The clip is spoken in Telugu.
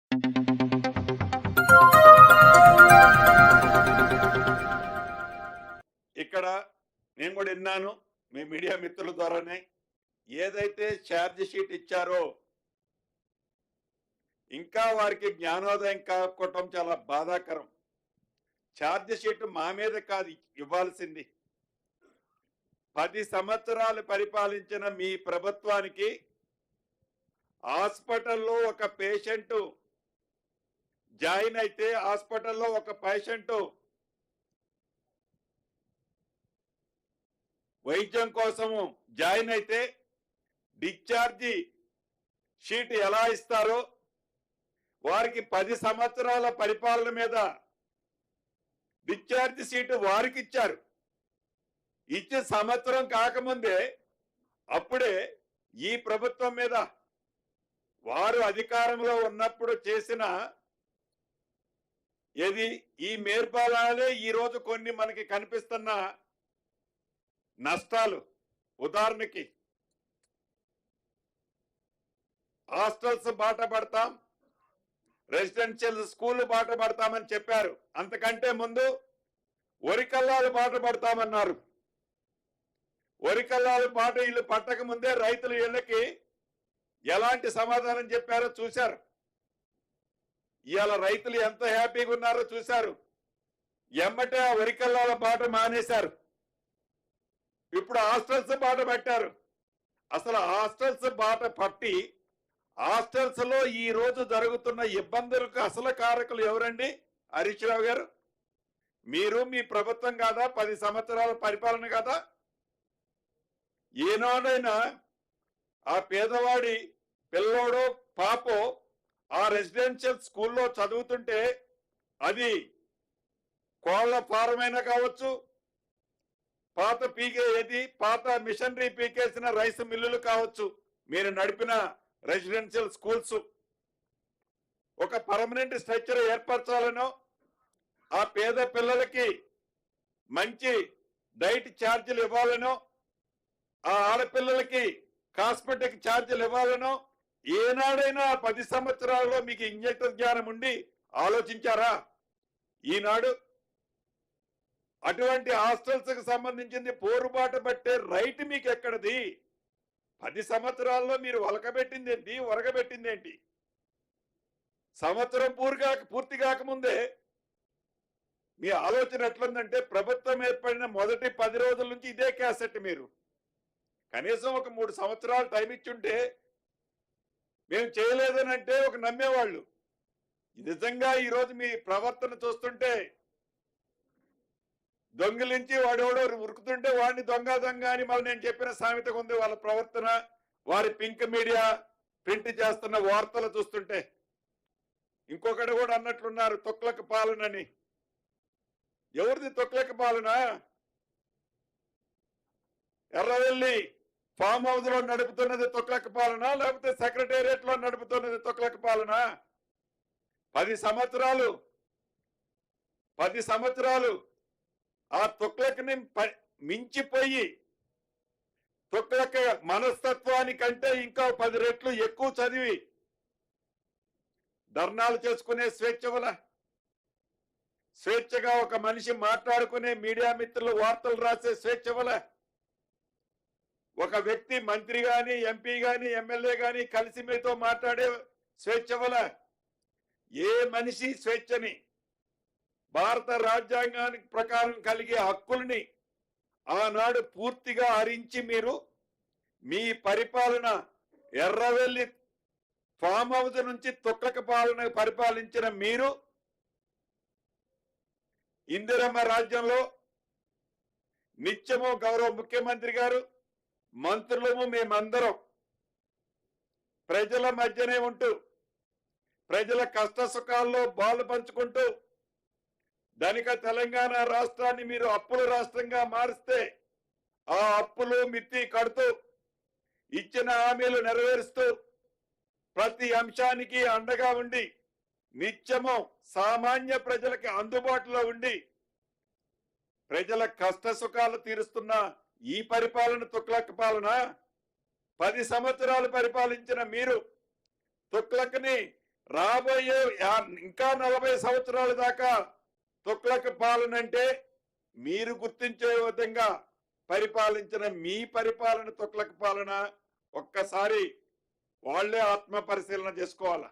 ఇక్కడ నేను కూడా విన్నాను మీ మీడియా మిత్రుల ద్వారానే. ఏదైతే ఛార్జ్ షీట్ ఇచ్చారో ఇంకా వారికి జ్ఞానోదయం కాకపోవటం చాలా బాధాకరం. ఛార్జ్ షీట్ మా మీద కాదు ఇవ్వాల్సింది. 10 సంవత్సరాలు పరిపాలించిన మీ ప్రభుత్వానికి హాస్పిటల్లో ఒక పేషెంట్ జాయిన్ అయితే, హాస్పిటల్లో ఒక పేషెంట్ వైద్యం కోసము జాయిన్ అయితే డిశ్చార్జి షీట్ ఎలా ఇస్తారో వారికి 10 సంవత్సరాల పరిపాలన మీద డిశ్చార్జ్ షీట్ వారికి ఇచ్చారు. ఇచ్చే సంవత్సరం కాకముందే అప్పుడే ఈ ప్రభుత్వం మీద వారు అధికారంలో ఉన్నప్పుడు చేసిన ఈ మేర్పాలనే ఈ రోజు కొన్ని మనకి కనిపిస్తున్న నష్టాలు. ఉదాహరణకి హాస్టల్స్ బాట పడతాం, రెసిడెన్షియల్ స్కూల్ బాట పడతామని చెప్పారు. అంతకంటే ముందు వరికల్లాలు బాట పడతామన్నారు. వరికల్లాలు బాట ఇల్లు పట్టక ముందే రైతుల ఇళ్ళకి ఎలాంటి సమాధానం చెప్పారో చూశారు. ఇవాళ రైతులు ఎంత హ్యాపీగా ఉన్నారో చూశారు. ఎమ్మటే ఆ వరికల్లాల బాట మానేశారు. ఇప్పుడు హాస్టల్స్ బాట పట్టారు. అసలు హాస్టల్స్ బాట పట్టి హాస్టల్స్ లో ఈ రోజు జరుగుతున్న ఇబ్బందులకు అసలు కారకులు ఎవరండి? హరీష్ రావు గారు, మీరు మీ ప్రభుత్వం కాదా? 10 సంవత్సరాల పరిపాలన కాదా? ఏనాడైనా ఆ పేదవాడి పిల్లోడో పాపో ఆ రెసిడెన్షియల్ స్కూల్లో చదువుతుంటే అది కోళ్ల ఫారం అయినా కావచ్చు, పాత మిషనరీ పీకేసిన రైస్ మిల్లులు కావచ్చు, మీరు నడిపిన రెసిడెన్షియల్ స్కూల్స్ ఒక పర్మనెంట్ స్ట్రక్చర్ ఏర్పరచాలనో, ఆ పేద పిల్లలకి మంచి డైట్ ఛార్జీలు ఇవ్వాలనో, ఆ ఆడపిల్లలకి కాస్మెటిక్ ఛార్జీలు ఇవ్వాలనో ఏనాడైనా 10 సంవత్సరాల్లో మీకు ఇంజెక్ట్ జ్ఞానం ఉండి ఆలోచించారా? ఈనాడు అటువంటి హాస్టల్స్ కి సంబంధించింది పోరుబాట పట్టే రైట్ మీకు ఎక్కడది? 10 సంవత్సరాల్లో మీరు ఒలకబెట్టింది ఏంటి, ఒరగబెట్టింది ఏంటి? సంవత్సరం పూర్తి కాకముందే మీ ఆలోచన ఎట్లుందంటే, ప్రభుత్వం ఏర్పడిన మొదటి 10 రోజుల నుంచి ఇదే క్యాసెట్. మీరు కనీసం ఒక 3 సంవత్సరాలు టైం ఇచ్చుంటే మేము చేయలేదని అంటే ఒక నమ్మేవాళ్ళు. నిజంగా ఈరోజు మీ ప్రవర్తన చూస్తుంటే, దొంగిలించి వాడెవడో ఉరుకుతుంటే వాడిని దొంగ దొంగ అని మళ్ళీ నేను చెప్పిన సామెతగా ఉంది వాళ్ళ ప్రవర్తన. వారి పింక్ మీడియా ప్రింట్ చేస్తున్న వార్తలు చూస్తుంటే ఇంకొకటి కూడా అన్నట్లున్నారు, తొక్లక పాలనని. ఎవరిది తొక్లక పాలన? ఎర్రవెల్లి ఫామ్ హౌస్ లో నడుపుతున్నది తొక్లక పాలన, లేకపోతే సెక్రటేరియట్ లో నడుపుతున్నది తొక్లక పాలన? 10 సంవత్సరాలు ఆ తొక్లకని మించిపోయి తొక్లక మనస్తత్వానికంటే ఇంకా 10 రెట్లు ఎక్కువ చదివి ధర్నాలు చేసుకునే స్వేచ్ఛగా ఒక మనిషి మాట్లాడుకునే, మీడియా మిత్రులు వార్తలు రాసే స్వేచ్ఛ వల్ల, ఒక వ్యక్తి మంత్రి గాని, ఎంపీ గాని, ఎమ్మెల్యే గాని కలిసి మీతో మాట్లాడే స్వేచ్ఛ వల్ల, ఏ మనిషి స్వేచ్ఛని, భారత రాజ్యాంగానికి ప్రకారం కలిగే హక్కుల్ని ఆనాడు పూర్తిగా హరించి మీరు మీ పరిపాలన ఎర్రవెల్లి ఫామ్ హౌస్ నుంచి తొక్లక పాలన పరిపాలించిన మీరు ఇందిరమ్మ రాజ్యంలో నిత్యము గౌరవ ముఖ్యమంత్రి గారు, మంత్రులము, మేమందరం ప్రజల మధ్యనే ఉంటూ ప్రజల కష్ట సుఖాల్లో బాలు పంచుకుంటూ ధనిక తెలంగాణ రాష్ట్రాన్ని మీరు అప్పుల రాష్ట్రంగా మారిస్తే ఆ అప్పులు మిత్తి కడుతూ ఇచ్చిన హామీలు నెరవేరుస్తూ ప్రతి అంశానికి అండగా ఉండి నిత్యము సామాన్య ప్రజలకి అందుబాటులో ఉండి ప్రజల కష్ట సుఖాలు తీరుస్తున్న ఈ పరిపాలన తుగ్లక్ పాలన. 10 సంవత్సరాలు పరిపాలించిన మీరు తుగ్లక్ని రాబోయే ఇంకా 40 సంవత్సరాల దాకా తుగ్లక్ పాలన అంటే మీరు గుర్తించే విధంగా పరిపాలించిన మీ పరిపాలన తుగ్లక్ పాలన ఒక్కసారి వాళ్లే ఆత్మ పరిశీలన చేసుకోవాలా.